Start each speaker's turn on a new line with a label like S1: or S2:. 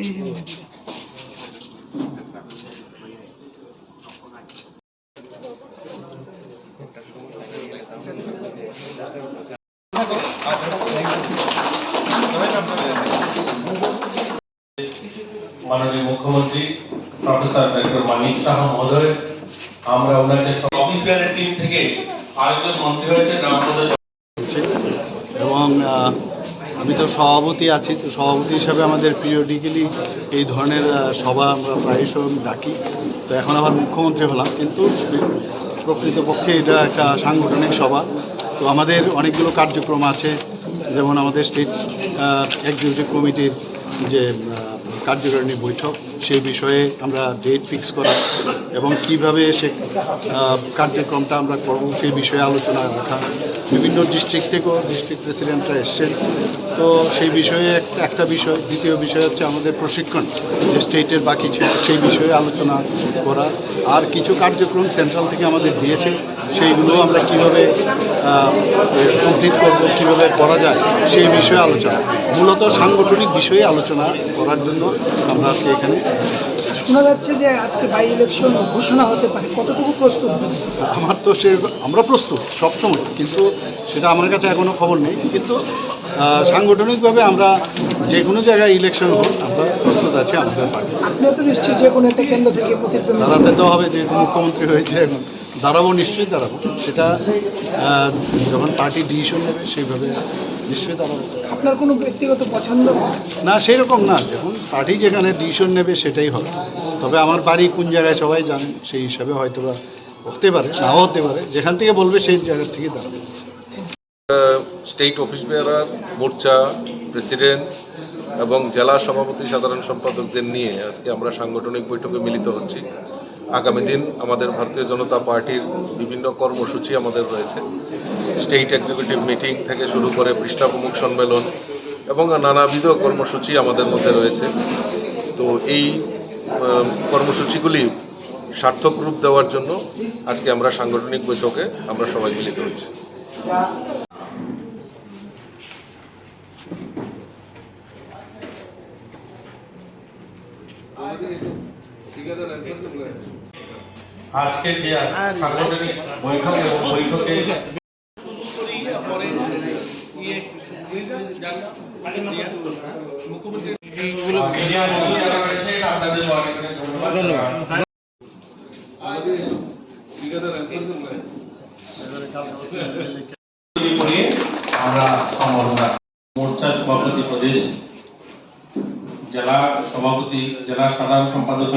S1: মাননীয় মুখ্যমন্ত্রী professor doctor মানিক শাহ মহোদয়, আমরা ওনাকে অফিসিয়াল টিম থেকে আরেকজন মন্ত্রী হয়েছে
S2: এবং আমি তো সভাপতি আছি, তো সভাপতি হিসাবে আমাদের পিরিয়ডিক্যালি এই ধরনের সভা আমরা প্রায়শই ডাকি। তো এখন আবার মুখ্যমন্ত্রী হলাম, কিন্তু প্রকৃতপক্ষে এটা একটা সাংগঠনিক সভা। তো আমাদের অনেকগুলো কার্যক্রম আছে, যেমন আমাদের স্টেট এক্সিকিউটিভ কমিটির যে কার্যকারিণী বৈঠক, সেই বিষয়ে আমরা ডেট ফিক্স করা এবং কিভাবে সে কার্যক্রমটা আমরা করব সেই বিষয়ে আলোচনা রাখা। বিভিন্ন ডিস্ট্রিক্ট থেকেও ডিস্ট্রিক্ট প্রেসিডেন্টরা এসছেন, তো সেই বিষয়ে একটা বিষয়। দ্বিতীয় বিষয় হচ্ছে আমাদের প্রশিক্ষণ, যে স্টেটের বাকি সেই বিষয়ে আলোচনা করা। আর কিছু কার্যক্রম সেন্ট্রাল থেকে আমাদের দিয়েছে, সেইগুলো আমরা কীভাবে কমপ্লিট করব, কীভাবে করা যায় সেই বিষয়ে আলোচনা। মূলত সাংগঠনিক বিষয়ে আলোচনা করার জন্য আমরা আজকে এখানে।
S3: শোনা যাচ্ছে যে আজকে বাই ইলেকশন ঘোষণা হতে পারে, কতটুকু প্রস্তুত?
S2: আমার তো আমরা প্রস্তুত সবসময়, কিন্তু সেটা আমার কাছে এখনও খবর নেই। কিন্তু সাংগঠনিকভাবে আমরা যে কোনো জায়গায় ইলেকশন হোক, আমরা প্রস্তুত আছি আমাদের পার্টি।
S3: আপনিও তো নিশ্চয়ই যে কোনো একটা কেন্দ্র থেকে প্রতিদ্বন্দ্বিতা
S2: দাঁড়াতে তো হবে, যেহেতু মুখ্যমন্ত্রী হয়েছে এখন দাঁড়াবো, নিশ্চয়ই দাঁড়াবো। সেটা যখন পার্টি ডিসিশন নেবে সেইভাবে নিশ্চয়ই দাঁড়াবো।
S3: আপনার কোনো ব্যক্তিগত পছন্দ?
S2: না, সেই রকম না, যখন পার্টি যেখানে ডিসিশন নেবে সেটাই হবে। তবে আমার বাড়ি কোন জায়গায় সবাই জানেন, সেই হিসাবে হয়তো বা হতে পারে, নাও হতে পারে। যেখান থেকে বলবে সেই জায়গা থেকে দাঁড়াবে।
S4: স্টেট অফিস বেয়ারার, মোর্চা প্রেসিডেন্ট এবং জেলা সভাপতি সাধারণ সম্পাদকদের নিয়ে আজকে আমরা সাংগঠনিক বৈঠকে মিলিত হচ্ছি। আগামী দিন আমাদের ভারতীয় জনতা পার্টির বিভিন্ন কর্মসূচি আমাদের রয়েছে। স্টেট এক্সিকিউটিভ মিটিং থেকে শুরু করে পৃষ্ঠাপ্রমুখ সম্মেলন এবং নানাবিধ কর্মসূচি আমাদের মধ্যে রয়েছে। তো এই কর্মসূচিগুলি সার্থক রূপ দেওয়ার জন্য আজকে আমরা সাংগঠনিক বৈঠকে আমরা সবাই মিলিত হচ্ছি।
S1: আজকের যে সাংগঠনিক বৈঠক এবং বৈঠকে আমরা সম্বর্ধনা মোর্চা সভাপতি প্রদেশ, জেলা সভাপতি, জেলা সাধারণ সম্পাদক